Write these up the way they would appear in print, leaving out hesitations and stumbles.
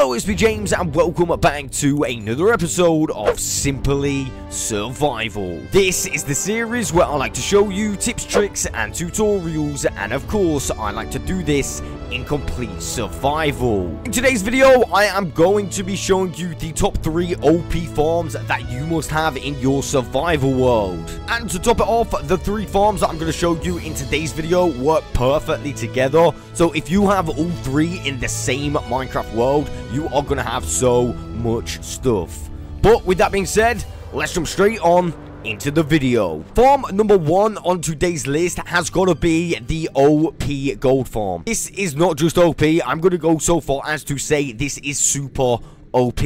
Hello, it's me James and welcome back to another episode of Simply Survival. This is the series where I like to show you tips, tricks and tutorials, and of course I like to do this in complete survival. In today's video I am going to be showing you the top 3 OP farms that you must have in your survival world. And to top it off, the 3 farms that I'm going to show you in today's video work perfectly together. So if you have all 3 in the same Minecraft world, you are going to have so much stuff. But with that being said, let's jump straight on into the video. Farm number 1 on today's list has got to be the OP gold farm. This is not just OP, I'm going to go so far as to say this is super OP.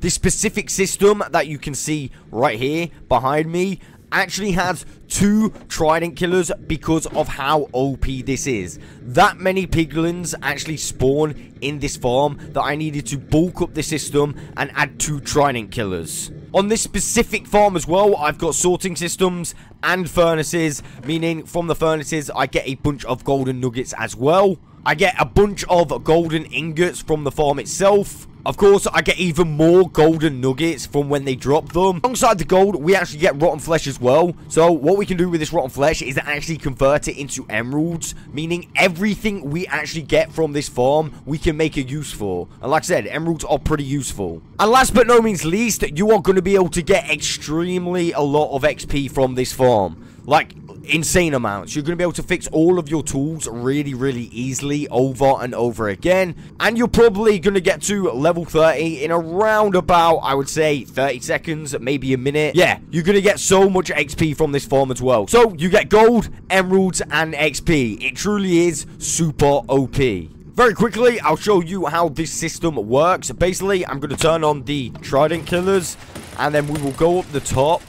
This specific system that you can see right here behind me actually has 2 trident killers because of how OP this is. That many piglins actually spawn in this farm that I needed to bulk up the system and add 2 trident killers. On this specific farm as well, I've got sorting systems and furnaces, meaning from the furnaces I get a bunch of golden nuggets as well. I get a bunch of golden ingots from the farm itself. Of course, I get even more golden nuggets from when they drop them. Alongside the gold, we actually get rotten flesh as well. So what we can do with this rotten flesh is actually convert it into emeralds, meaning everything we actually get from this farm, we can make a use for. And like I said, emeralds are pretty useful. And last but no means least, you are going to be able to get extremely a lot of XP from this farm. Like, insane amounts. You're going to be able to fix all of your tools really easily over and over again, and you're probably going to get to level 30 in around about, I would say, 30 seconds, maybe a minute. Yeah, you're going to get so much XP from this farm as well. So you get gold, emeralds and XP. It truly is super OP. Very quickly, I'll show you how this system works. Basically, I'm going to turn on the trident killers, and then we will go up the top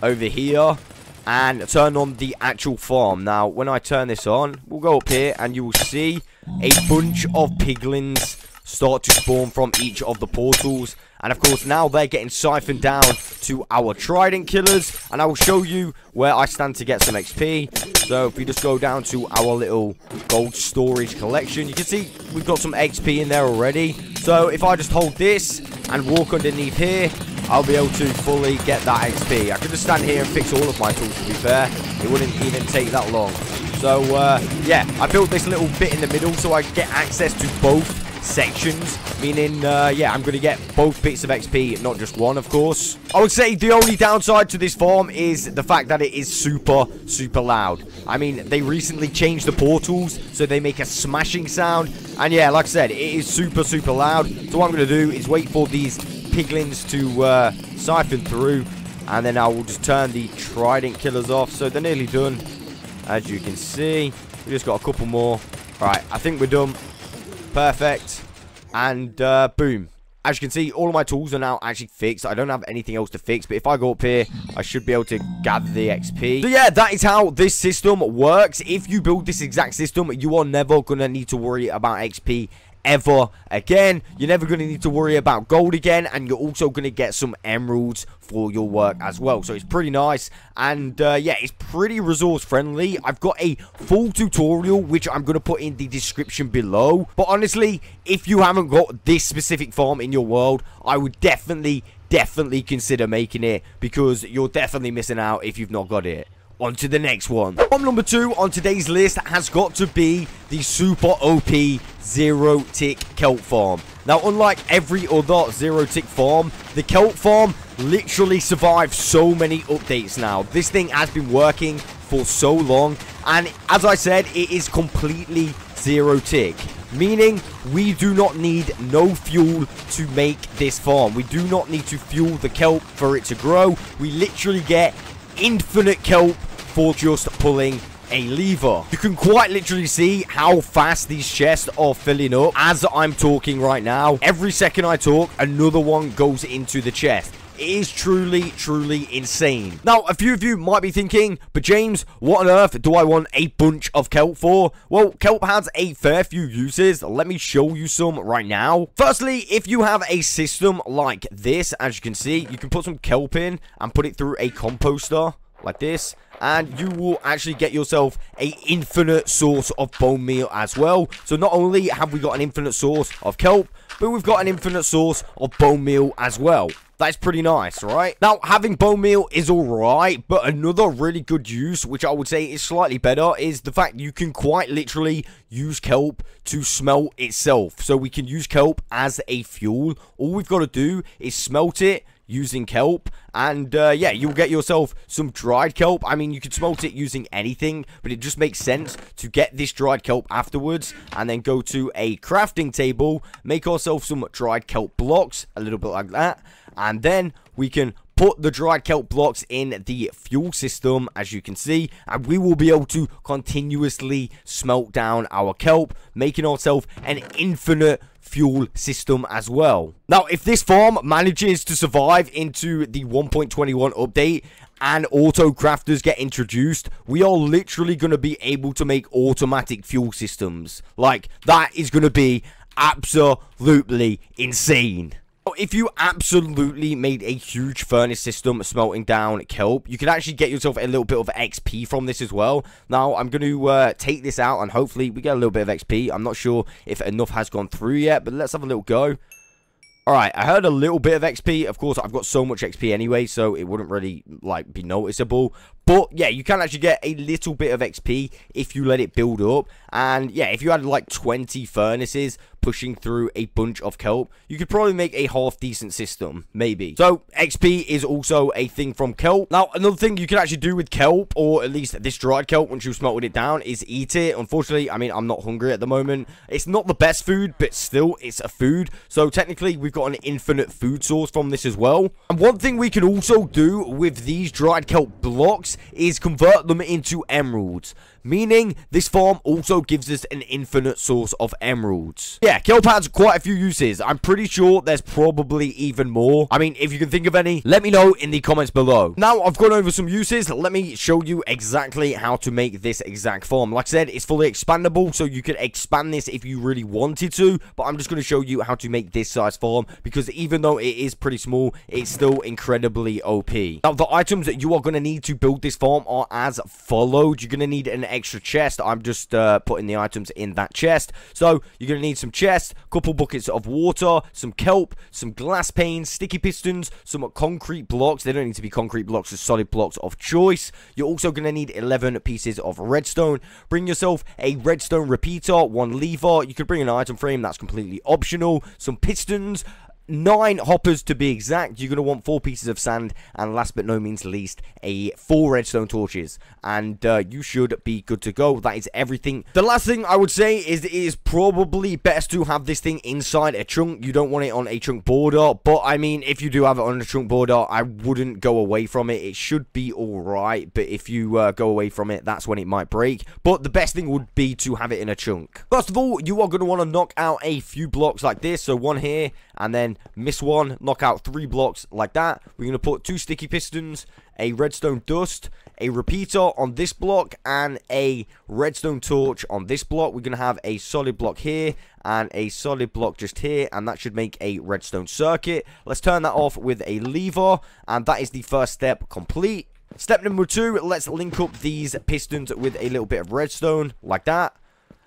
over here and turn on the actual farm. Now, when I turn this on, we'll go up here and you will see a bunch of piglins start to spawn from each of the portals. And of course, now they're getting siphoned down to our trident killers. And I will show you where I stand to get some XP. So if we just go down to our little gold storage collection, you can see we've got some XP in there already. So if I just hold this and walk underneath here, I'll be able to fully get that XP. I could just stand here and fix all of my tools, to be fair. It wouldn't even take that long. So, yeah, I built this little bit in the middle so I get access to both sections. Meaning, yeah, I'm going to get both bits of XP, not just one, of course. I would say the only downside to this farm is the fact that it is super loud. I mean, they recently changed the portals, so they make a smashing sound. And yeah, like I said, it is super loud. So what I'm going to do is wait for these piglins to siphon through, and then I will just turn the trident killers off. So they're nearly done, as you can see. We just got a couple more. Right, I think we're done. Perfect. And boom. As you can see, all of my tools are now actually fixed. I don't have anything else to fix, but if I go up here, I should be able to gather the XP. So yeah, that is how this system works. If you build this exact system, you are never going to need to worry about XP ever again. You're never going to need to worry about gold again, and you're also going to get some emeralds for your work as well. So it's pretty nice, and yeah, it's pretty resource friendly. I've got a full tutorial which I'm going to put in the description below, but honestly, if you haven't got this specific farm in your world, I would definitely consider making it, because you're definitely missing out if you've not got it. On to the next one. Farm number 2 on today's list has got to be the super OP zero tick kelp farm. Now, unlike every other zero tick farm, the kelp farm literally survived so many updates now. This thing has been working for so long, and as I said, it is completely zero tick. Meaning, we do not need no fuel to make this farm. We do not need to fuel the kelp for it to grow. We literally get infinite kelp for just pulling a lever. You can quite literally see how fast these chests are filling up as I'm talking right now. Every second I talk, another one goes into the chest. It is truly insane. Now, a few of you might be thinking, but James, what on earth do I want a bunch of kelp for? Well, kelp has a fair few uses. Let me show you some right now. Firstly, if you have a system like this, as you can see, you can put some kelp in and put it through a composter. like this, and you will actually get yourself a infinite source of bone meal as well. So not only have we got an infinite source of kelp, but we've got an infinite source of bone meal as well. That's pretty nice, right? Now, having bone meal is alright, but another really good use, which I would say is slightly better, is the fact you can quite literally use kelp to smelt itself. So we can use kelp as a fuel. All we've got to do is smelt it using kelp, and yeah, you'll get yourself some dried kelp. I mean, you can smelt it using anything, but it just makes sense to get this dried kelp afterwards, and then go to a crafting table, make ourselves some dried kelp blocks, a little bit like that, and then we can put the dried kelp blocks in the fuel system, as you can see, and we will be able to continuously smelt down our kelp, making ourselves an infinite fuel system as well. Now, if this farm manages to survive into the 1.21 update and auto crafters get introduced, we are literally going to be able to make automatic fuel systems. Like, that is going to be absolutely insane. If you absolutely made a huge furnace system smelting down kelp, you can actually get yourself a little bit of XP from this as well. Now, I'm going to take this out, and hopefully we get a little bit of XP. I'm not sure if enough has gone through yet, but let's have a little go. Alright, I heard a little bit of XP. Of course, I've got so much XP anyway, so it wouldn't really, like, be noticeable. But, yeah, you can actually get a little bit of XP if you let it build up. And, yeah, if you had, like, 20 furnaces pushing through a bunch of kelp, you could probably make a half-decent system, maybe. So, XP is also a thing from kelp. Now, another thing you can actually do with kelp, or at least this dried kelp, once you've smelted it down, is eat it. Unfortunately, I mean, I'm not hungry at the moment. It's not the best food, but still, it's a food. So, technically, we've got an infinite food source from this as well. And one thing we can also do with these dried kelp blocks is convert them into emeralds, meaning this farm also gives us an infinite source of emeralds. Yeah, kelp has quite a few uses. I'm pretty sure there's probably even more. I mean, if you can think of any, let me know in the comments below. Now, I've gone over some uses. Let me show you exactly how to make this exact farm. Like I said, it's fully expandable, so you could expand this if you really wanted to, but I'm just going to show you how to make this size farm, because even though it is pretty small, it's still incredibly OP. Now, the items that you are going to need to build this farm are as followed. You're going to need an extra chest. I'm just putting the items in that chest. So you're going to need some chests, a couple buckets of water, some kelp, some glass panes, sticky pistons, some concrete blocks. They don't need to be concrete blocks, just solid blocks of choice. You're also going to need 11 pieces of redstone. Bring yourself a redstone repeater, one lever. You could bring an item frame, that's completely optional. Some pistons, 9 hoppers to be exact. You're going to want 4 pieces of sand, and last but no means least, 4 redstone torches, and you should be good to go. That is everything. The last thing I would say is it is probably best to have this thing inside a chunk. You don't want it on a chunk border, but I mean, if you do have it on a chunk border, I wouldn't go away from it. It should be alright, but if you go away from it, that's when it might break. But the best thing would be to have it in a chunk. First of all, you are going to want to knock out a few blocks like this. So one here, and then miss one, knock out 3 blocks like that. We're going to put 2 sticky pistons, a redstone dust, a repeater on this block, and a redstone torch on this block. We're going to have a solid block here and a solid block just here, and that should make a redstone circuit. Let's turn that off with a lever, and that is the first step complete. Step number 2, let's link up these pistons with a little bit of redstone like that.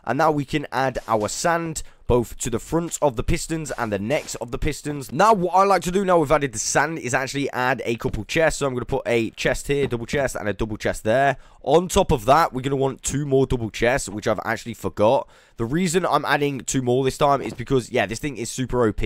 And now we can add our sand both to the fronts of the pistons and the necks of the pistons. Now, what I like to do now we've added the sand is actually add a couple chests. So I'm going to put a chest here, double chest, and a double chest there. On top of that, we're going to want 2 more double chests, which I've actually forgot. The reason I'm adding 2 more this time is because, yeah, this thing is super OP.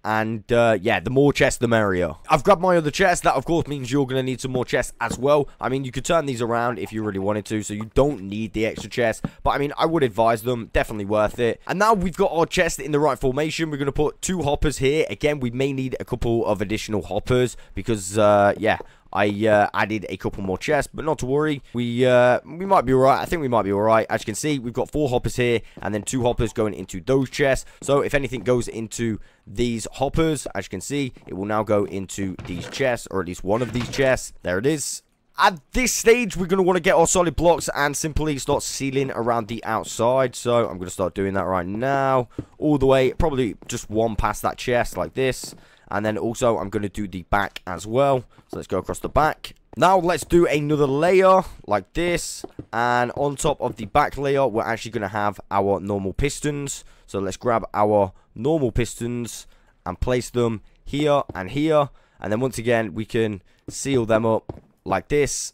And, yeah, the more chests, the merrier. I've grabbed my other chest. That, of course, means you're going to need some more chests as well. I mean, you could turn these around if you really wanted to, so you don't need the extra chest. But, I mean, I would advise them. Definitely worth it. And now we've got our chest in the right formation. We're going to put 2 hoppers here. Again, we may need a couple of additional hoppers because, yeah, I added a couple more chests, but not to worry. We might be alright. I think we might be alright. As you can see, we've got 4 hoppers here, and then 2 hoppers going into those chests. So if anything goes into these hoppers, as you can see, it will now go into these chests, or at least one of these chests. There it is. At this stage, we're going to want to get our solid blocks and simply start sealing around the outside. So I'm going to start doing that right now. All the way, probably just one past that chest like this. And then also, I'm going to do the back as well. So let's go across the back. Now let's do another layer like this, and on top of the back layer we're actually going to have our normal pistons. So let's grab our normal pistons and place them here, and then once again we can seal them up like this.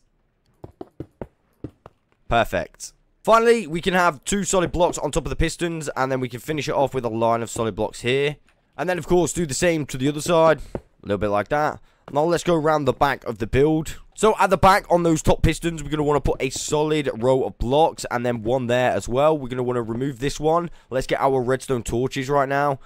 Perfect. Finally, we can have 2 solid blocks on top of the pistons, and then we can finish it off with a line of solid blocks here. And then, of course, do the same to the other side. A little bit like that. Now, let's go around the back of the build. So, at the back, on those top pistons, we're going to want to put a solid row of blocks, and then one there as well. We're going to want to remove this one. Let's get our redstone torches right now.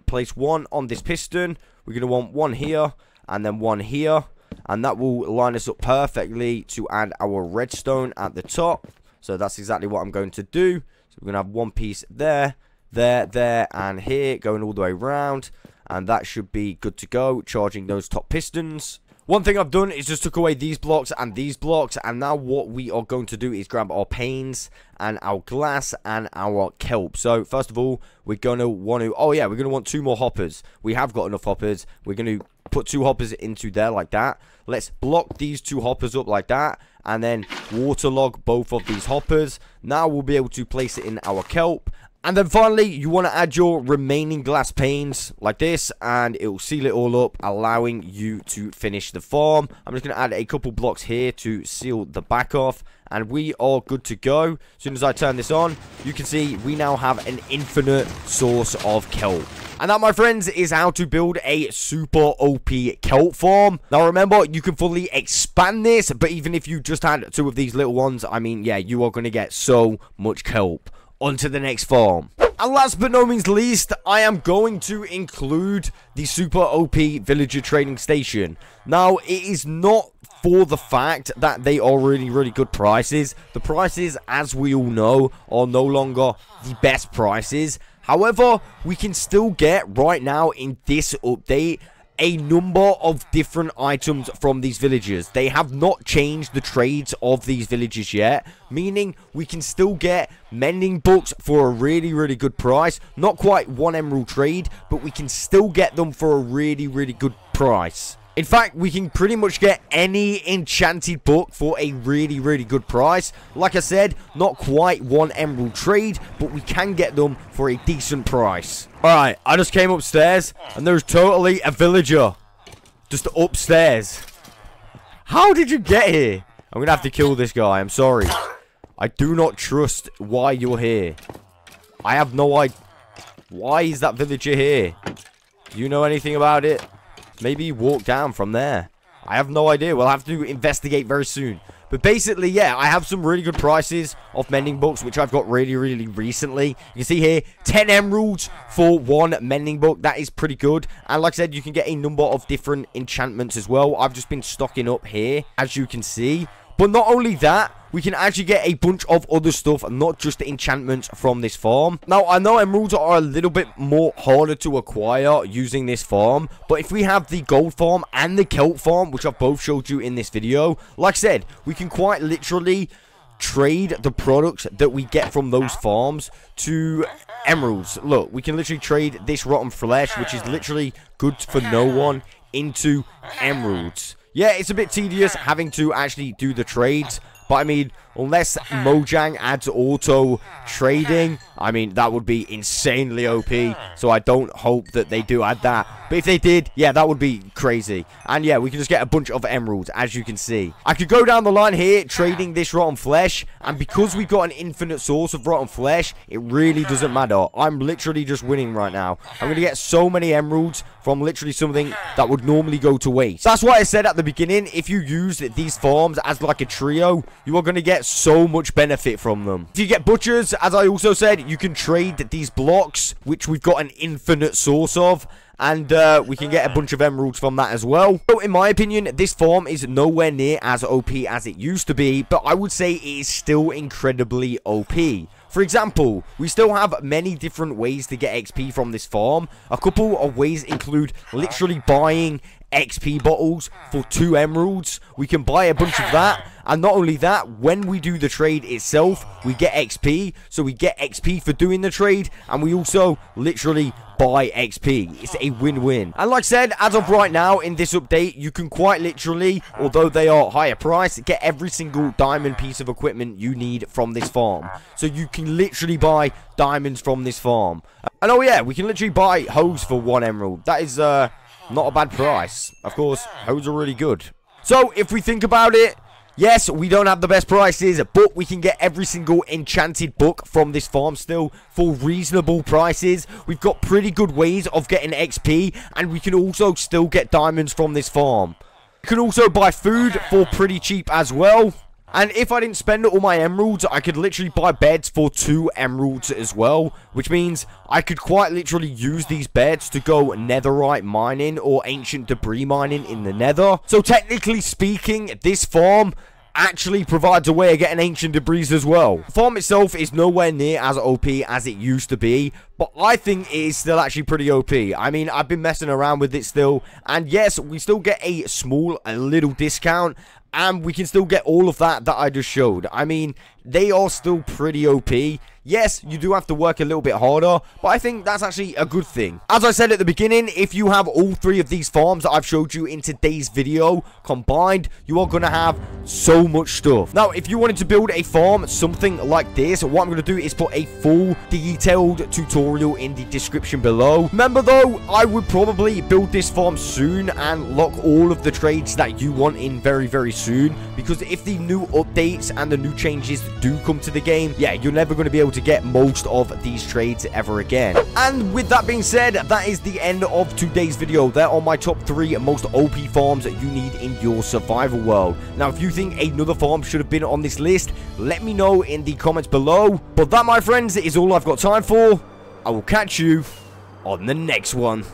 Place one on this piston. We're going to want one here, and then one here. And that will line us up perfectly to add our redstone at the top. So that's exactly what I'm going to do. So we're going to have one piece there, and here, going all the way around. And that should be good to go, charging those top pistons. One thing I've done is just took away these blocks. And now what we are going to do is grab our panes and our glass and our kelp. So first of all, we're going to want to, we're going to want 2 more hoppers. We have got enough hoppers. We're going to put 2 hoppers into there like that. Let's block these 2 hoppers up like that, and then waterlog both of these hoppers. Now we'll be able to place it in our kelp. And then finally, you want to add your remaining glass panes like this, and it will seal it all up, allowing you to finish the farm. I'm just going to add a couple blocks here to seal the back off, and we are good to go. As soon as I turn this on, you can see we now have an infinite source of kelp. And that, my friends, is how to build a super OP kelp farm. Now, remember, you can fully expand this, but even if you just had 2 of these little ones, I mean, yeah, you are going to get so much kelp. On to the next farm. And last but no means least, I am going to include the super OP villager trading station. Now, it is not for the fact that they are really good prices. The prices, as we all know, are no longer the best prices. However, we can still get right now in this update a number of different items from these villagers. They have not changed the trades of these villagers yet, meaning we can still get mending books for a really good price. Not quite 1 emerald trade, but we can still get them for a really good price. In fact, we can pretty much get any enchanted book for a really good price. Like I said, not quite 1 emerald trade, but we can get them for a decent price. Alright, I just came upstairs, and there's totally a villager just upstairs. How did you get here? I'm gonna have to kill this guy, I'm sorry. I do not trust why you're here. I have no idea. Why is that villager here? Do you know anything about it? Maybe walk down from there. I have no idea. We'll have to investigate very soon. But basically, yeah, I have some really good prices of mending books, which I've got really recently. You can see here, 10 emeralds for 1 mending book. That is pretty good. And like I said, you can get a number of different enchantments as well. I've just been stocking up here, as you can see. But not only that, we can actually get a bunch of other stuff, not just the enchantments from this farm. Now, I know emeralds are a little bit more harder to acquire using this farm, but if we have the gold farm and the kelp farm, which I've both showed you in this video, like I said, we can quite literally trade the products that we get from those farms to emeralds. Look, we can literally trade this rotten flesh, which is literally good for no one, into emeralds. Yeah, it's a bit tedious having to actually do the trades, but I mean, unless Mojang adds auto trading, I mean, that would be insanely OP, so I don't hope that they do add that. But if they did, yeah, that would be crazy. And yeah, we can just get a bunch of emeralds, as you can see. I could go down the line here, trading this rotten flesh, and because we've got an infinite source of rotten flesh, it really doesn't matter. I'm literally just winning right now. I'm going to get so many emeralds from literally something that would normally go to waste. That's why I said at the beginning, if you use these farms as like a trio, you are going to get so much benefit from them. If you get butchers, as I also said, you can trade these blocks, which we've got an infinite source of. And we can get a bunch of emeralds from that as well. So in my opinion, this farm is nowhere near as OP as it used to be, but I would say it is still incredibly OP. For example, we still have many different ways to get XP from this farm. A couple of ways include literally buying XP bottles for 2 emeralds. We can buy a bunch of that. And not only that, when we do the trade itself, we get XP. So we get XP for doing the trade. And we also literally buy XP. It's a win-win. And like I said, as of right now in this update, you can quite literally, although they are higher priced, get every single diamond piece of equipment you need from this farm. So you can literally buy diamonds from this farm. And oh yeah, we can literally buy hose for 1 emerald. That is not a bad price. Of course, hose are really good. So if we think about it, yes, we don't have the best prices, but we can get every single enchanted book from this farm still for reasonable prices. We've got pretty good ways of getting XP, and we can also still get diamonds from this farm. You can also buy food for pretty cheap as well. And if I didn't spend all my emeralds, I could literally buy beds for 2 emeralds as well. Which means I could quite literally use these beds to go netherite mining or ancient debris mining in the nether. So technically speaking, this farm actually provides a way of getting ancient debris as well. The farm itself is nowhere near as OP as it used to be, but I think it is still actually pretty OP. I mean, I've been messing around with it still, and yes, we still get a little discount, and we can still get all of that I just showed. I mean, they are still pretty OP. Yes, you do have to work a little bit harder, but I think that's actually a good thing. As I said at the beginning, if you have all 3 of these farms that I've showed you in today's video combined, you are going to have so much stuff. Now, if you wanted to build a farm, something like this, what I'm going to do is put a full detailed tutorial in the description below. Remember though, I would probably build this farm soon and lock all of the trades that you want in very, very soon, because if the new updates and the new changes do come to the game, yeah, you're never going to be able to get most of these trades ever again. And with that being said, that is the end of today's video. There are my top 3 most OP farms that you need in your survival world. Now, if you think another farm should have been on this list, let me know in the comments below. But that, my friends, is all I've got time for. I will catch you on the next one.